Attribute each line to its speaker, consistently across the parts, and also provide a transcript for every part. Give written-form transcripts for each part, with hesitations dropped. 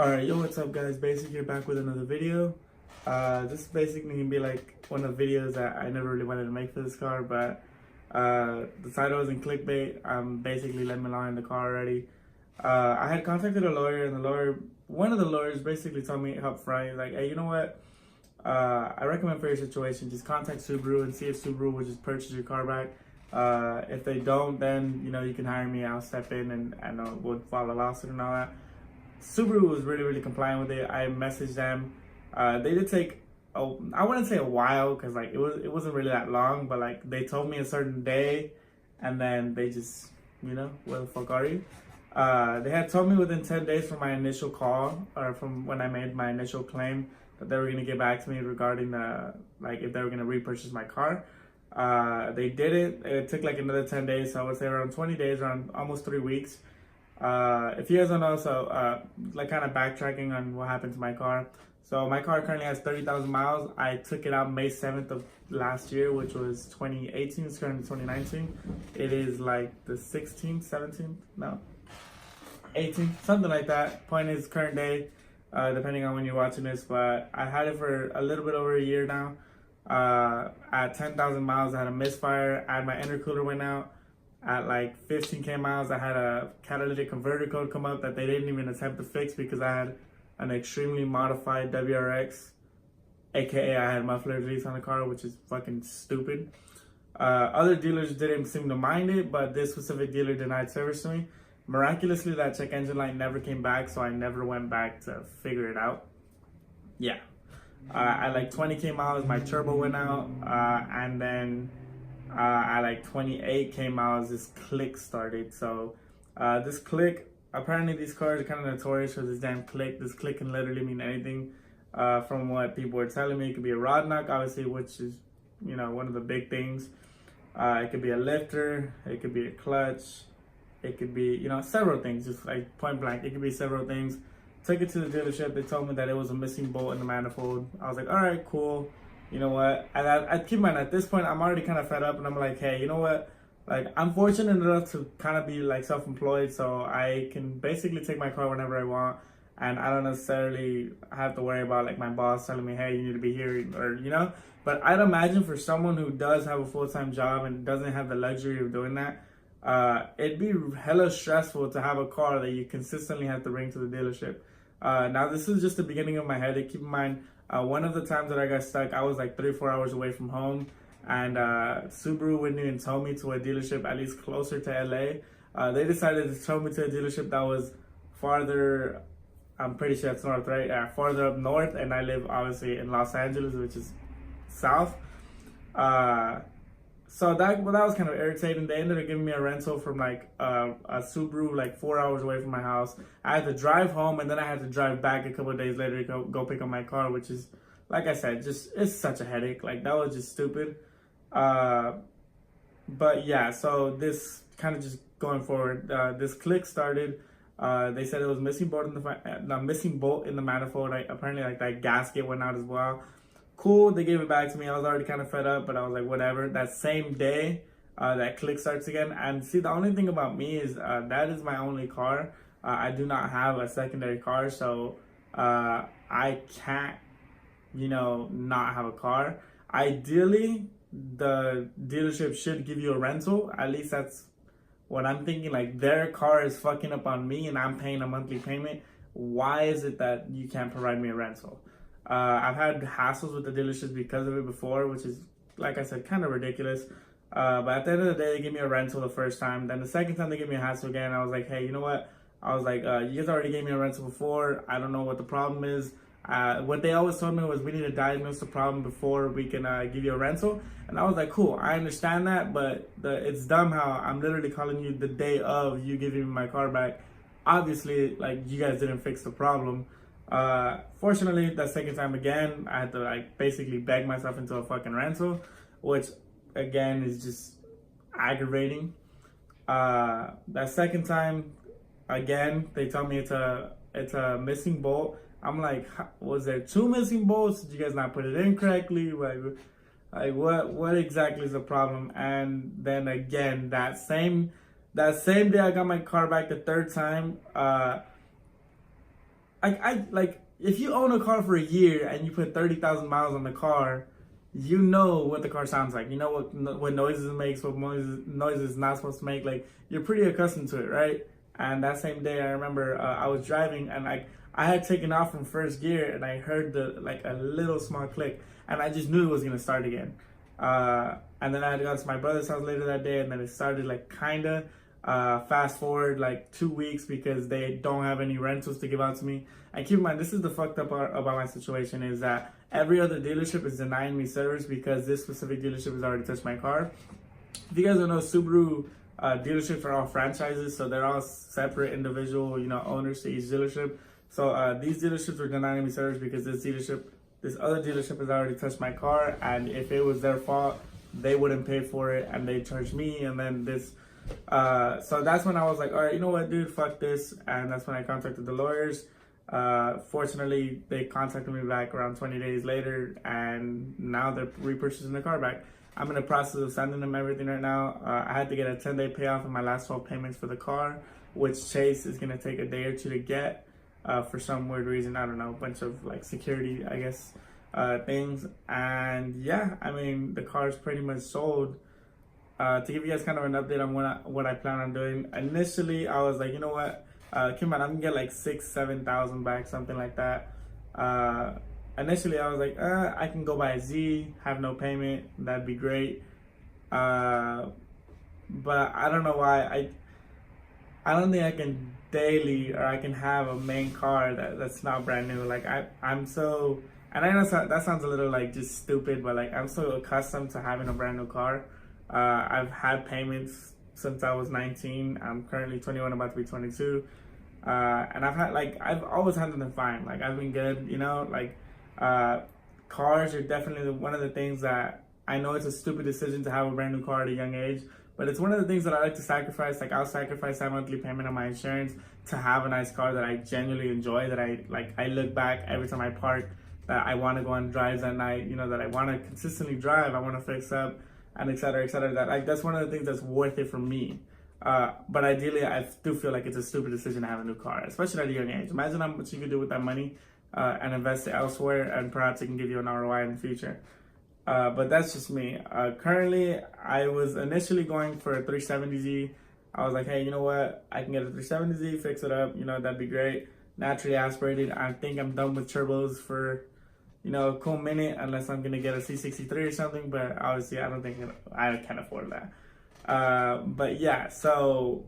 Speaker 1: Alright, yo, what's up guys? Basically, here back with another video. This is basically gonna be like one of the videos that I never really wanted to make for this car, but the title isn't clickbait. I'm basically letting me lie in the car already. I had contacted a lawyer, and one of the lawyers basically told me up front, he's like, hey, you know what? I recommend for your situation, just contact Subaru and see if Subaru will just purchase your car back. If they don't, then you can hire me. I'll step in and we'll file a lawsuit and all that. Subaru was really compliant with it. I messaged them. They did take I wouldn't say a while, because like it wasn't really that long, but like they told me a certain day, and then they just where the fuck are you? They had told me within 10 days from my initial call, or from when I made my initial claim, that they were gonna get back to me regarding if they were gonna repurchase my car. They did it. It took like another 10 days, so I would say around 20 days, around almost 3 weeks. If you guys don't know, so like kind of backtracking on what happened to my car. So my car currently has 30,000 miles. I took it out May 7th of last year, which was 2018. It's currently 2019. It is like the 16th, 17th, no, 18th, something like that. Point is current day, depending on when you're watching this. But I had it for a little bit over a year now. At 10,000 miles, I had a misfire. My intercooler went out. At like 15K miles, I had a catalytic converter code come up that they didn't even attempt to fix, because I had an extremely modified WRX, aka I had muffler release on the car, which is fucking stupid. Other dealers didn't seem to mind it, but this specific dealer denied service to me. Miraculously, that check engine light never came back, so I never went back to figure it out. Yeah. At like 20K miles, my turbo went out, and then at like 28K miles, this click started. So this click, apparently these cars are kind of notorious for this damn click. This click can literally mean anything. From what people were telling me, it could be a rod knock, obviously, which is one of the big things. It could be a lifter, it could be a clutch, it could be several things, just like point blank. It could be several things. Took it to the dealership. They told me that it was a missing bolt in the manifold. I was like, all right, cool. You know what? And I keep in mind, at this point, I'm already kind of fed up, and I'm like, hey, you know what? Like, I'm fortunate enough to kind of be like self-employed, so I can basically take my car whenever I want, and I don't necessarily have to worry about like my boss telling me, hey, you need to be here, or But I'd imagine for someone who does have a full-time job and doesn't have the luxury of doing that, it'd be hella stressful to have a car that you consistently have to bring to the dealership. Now, this is just the beginning of my headache. Keep in mind, one of the times that I got stuck, I was like 3 or 4 hours away from home, and Subaru wouldn't even tow me to a dealership at least closer to LA. They decided to tow me to a dealership that was farther, I'm pretty sure it's north, right? Farther up north, and I live obviously in Los Angeles, which is south. So that was kind of irritating. They ended up giving me a rental from like a Subaru like 4 hours away from my house. I had to drive home, and then I had to drive back a couple of days later to go pick up my car, which is, like I said, it's such a headache. Like, that was just stupid. But yeah, so this kind of just going forward, this click started. They said it was missing bolt in the manifold. Apparently, like, that gasket went out as well. Cool, they gave it back to me. I was already kind of fed up, but I was like, whatever. That same day, that click starts again. And see, the only thing about me is that is my only car. I do not have a secondary car, so I can't, not have a car. Ideally, the dealership should give you a rental. At least that's what I'm thinking. Like, their car is fucking up on me, and I'm paying a monthly payment. Why is it that you can't provide me a rental? I've had hassles with the dealerships because of it before, which is, like I said, kind of ridiculous. But at the end of the day, they gave me a rental the first time. Then the second time they gave me a hassle again. I was like, hey, you know what? I was like, you guys already gave me a rental before. I don't know what the problem is. What they always told me was, we need to diagnose the problem before we can give you a rental. And I was like, cool, I understand that, but it's dumb how I'm literally calling you the day of you giving me my car back. Obviously, like, you guys didn't fix the problem. Fortunately, that second time again, I had to like basically beg myself into a fucking rental, which again is just aggravating. That second time, again, they tell me it's a missing bolt. I'm like, was there 2 missing bolts? Did you guys not put it in correctly? Like what exactly is the problem? And then again, that same day I got my car back the third time, like if you own a car for a year and you put 30,000 miles on the car, you know what the car sounds like. You know what noises it makes, what noises it's not supposed to make. Like, you're pretty accustomed to it, right? And that same day, I remember I was driving, and I had taken off from first gear, and I heard a little small click, and I just knew it was gonna start again. And then I had to go to my brother's house later that day, and then it started like kinda. Fast forward like 2 weeks because they don't have any rentals to give out to me. And keep in mind, this is the fucked up part about my situation, is that every other dealership is denying me service because this specific dealership has already touched my car. If you guys don't know, Subaru dealerships are all franchises, so they're all separate individual, owners to each dealership. So these dealerships were denying me service because this other dealership has already touched my car, and if it was their fault, they wouldn't pay for it, and they charged me, and then this. So that's when I was like, all right, you know what, dude, fuck this. And that's when I contacted the lawyers. Fortunately, they contacted me back around 20 days later, and now they're repurchasing the car back. I'm in the process of sending them everything right now. I had to get a 10-day payoff of my last 12 payments for the car, which Chase is going to take a day or two to get for some weird reason. I don't know, a bunch of like security, I guess, things. And yeah, I mean, the car is pretty much sold. To give you guys kind of an update on what I plan on doing. Initially, I was like, you know what, Kim, I'm gonna get like 6,000-7,000 back, something like that. Initially, I was like, I can go buy a Z, have no payment, that'd be great. But I don't know why. I don't think I can daily, or I can have a main car that's not brand new. Like I'm so, and I know that sounds a little like just stupid, but like I'm so accustomed to having a brand new car. I've had payments since I was 19. I'm currently 21, about to be 22. And I've always handled them fine. Like, I've been good, cars are definitely one of the things that I know it's a stupid decision to have a brand new car at a young age, but it's one of the things that I like to sacrifice. Like, I'll sacrifice that monthly payment on my insurance to have a nice car that I genuinely enjoy, that I look back every time I park, that I want to go on drives at night, that I want to consistently drive, I want to fix up, and et cetera, that's one of the things that's worth it for me. But ideally, I do feel like it's a stupid decision to have a new car, especially at a young age. Imagine how much you could do with that money and invest it elsewhere, and perhaps it can give you an ROI in the future. But that's just me. Currently, I was initially going for a 370Z. I was like, hey, you know what? I can get a 370Z, fix it up, that'd be great. Naturally aspirated. I think I'm done with turbos for a cool minute, unless I'm gonna get a C63 or something, but obviously I don't think I can afford that. But yeah, so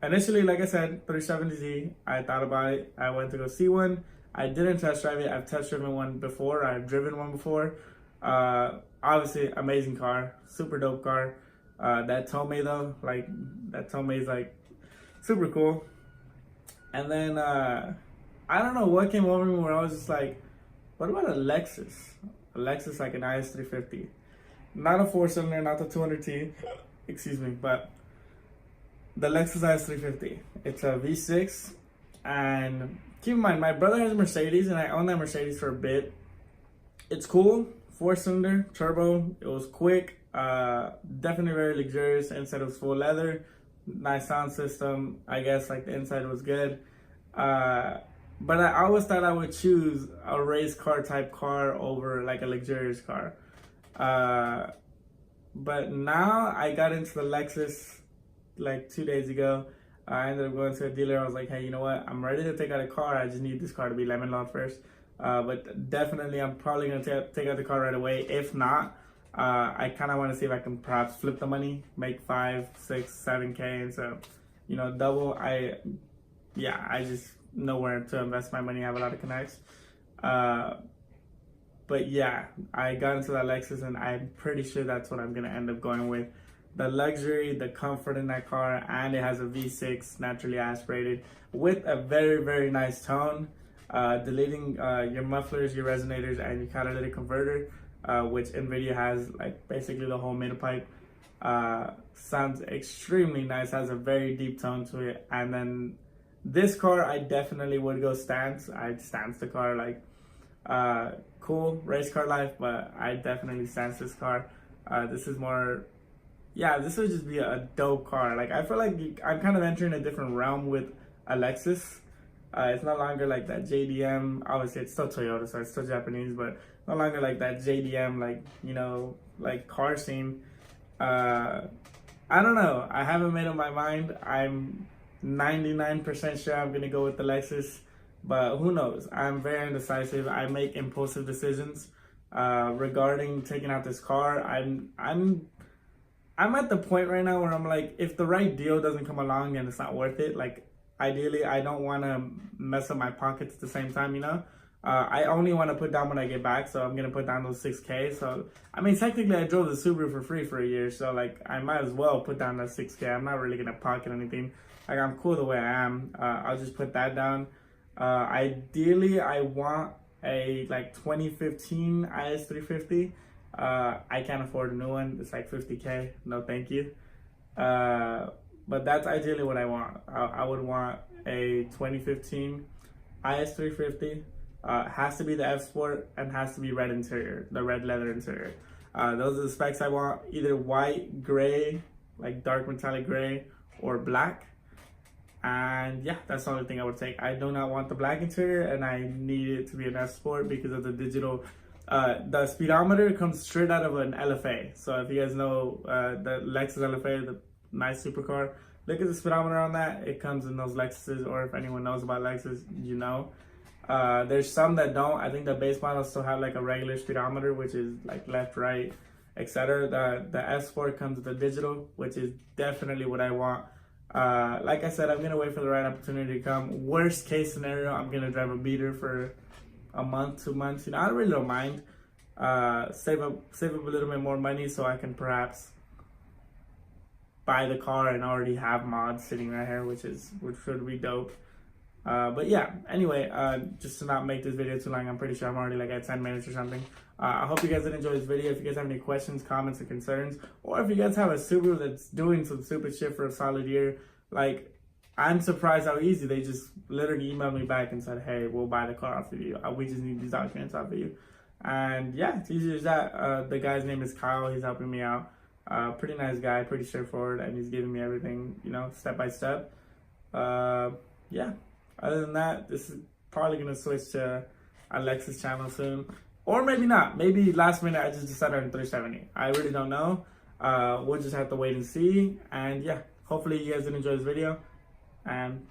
Speaker 1: initially, like I said, 370Z, I thought about it. I went to go see one. I didn't test drive it. I've test driven one before. I've driven one before. Obviously, amazing car, super dope car. That Tomei though, that Tomei is super cool. And then I don't know what came over me where I was just like, what about a Lexus? A Lexus like an IS350. Not a 4-cylinder, not the 200T, excuse me, but the Lexus IS350. It's a V6, and keep in mind, my brother has a Mercedes, and I owned that Mercedes for a bit. It's cool, 4-cylinder, turbo, it was quick, definitely very luxurious. Inside was full leather, nice sound system, I guess the inside was good. But I always thought I would choose a race car type car over a luxurious car. But now I got into the Lexus 2 days ago. I ended up going to a dealer. I was like, hey, you know what? I'm ready to take out a car. I just need this car to be lemon law first. But definitely I'm probably going to take out the car right away. If not, I kind of want to see if I can perhaps flip the money, make 5, 6, 7K. And so, double. I just know where to invest my money. I have a lot of connects. But yeah, I got into that Lexus, and I'm pretty sure that's what I'm going to end up going with. The luxury, the comfort in that car, and it has a V6 naturally aspirated with a very, very nice tone. Deleting your mufflers, your resonators, and your catalytic converter, which NVIDIA has, basically the whole middle pipe. Sounds extremely nice, has a very deep tone to it. And then this car, I definitely would go stance. I'd stance the car, cool race car life, but I definitely stance this car. This is more, this would just be a dope car. I feel like I'm kind of entering a different realm with a Lexus. It's no longer like that JDM. Obviously, it's still Toyota, so it's still Japanese, but no longer like that JDM, like, you know, like car scene. I don't know. I haven't made up my mind. I'm 99% sure I'm gonna go with the Lexus, but who knows? I'm very indecisive. I make impulsive decisions regarding taking out this car. I'm at the point right now where I'm like, if the right deal doesn't come along, then it's not worth it. Like, ideally, I don't want to mess up my pockets at the same time, you know? I only want to put down when I get back, so I'm going to put down those 6K. So, I mean, technically, I drove the Subaru for free for a year, so, like, I might as well put down that 6K. I'm not really going to pocket anything. Like, I'm cool the way I am. I'll just put that down. Ideally, I want a, like, 2015 IS350. I can't afford a new one. It's like 50K. No, thank you. But that's ideally what I want. I would want a 2015 IS350. Has to be the F Sport and has to be red interior, the red leather interior. Those are the specs I want. Either white, gray, like dark metallic gray, or black. And yeah, that's the only thing I would take. I do not want the black interior, and I need it to be an F Sport because of the digital. The speedometer comes straight out of an LFA. So if you guys know the Lexus LFA, the nice supercar, look at the speedometer on that. It comes in those Lexuses, or if anyone knows about Lexus, you know. There's some that don't. I think the base models still have like a regular speedometer, which is like left, right, etc. The S Sport comes with the digital, which is definitely what I want. Like I said, I'm gonna wait for the right opportunity to come. Worst case scenario, I'm gonna drive a beater for a month, 2 months. You know, I really don't mind. Save up a little bit more money so I can perhaps buy the car and already have mods sitting right here, which would be dope. But yeah, anyway, just to not make this video too long, I'm pretty sure I'm already like at 10 minutes or something. I hope you guys did enjoy this video. If you guys have any questions, comments, or concerns, or if you guys have a Subaru that's doing some stupid shit for a solid year, like, I'm surprised how easy. They just literally emailed me back and said, hey, we'll buy the car off of you. We just need these documents off of you. And yeah, it's easy as that. The guy's name is Kyle. He's helping me out. Pretty nice guy, pretty straightforward, and he's giving me everything, you know, step by step. Yeah. Other than that, this is probably going to switch to a Lexus channel soon. Or maybe not. Maybe last minute I just decided on 370. I really don't know. We'll just have to wait and see. And yeah, hopefully you guys did enjoy this video. And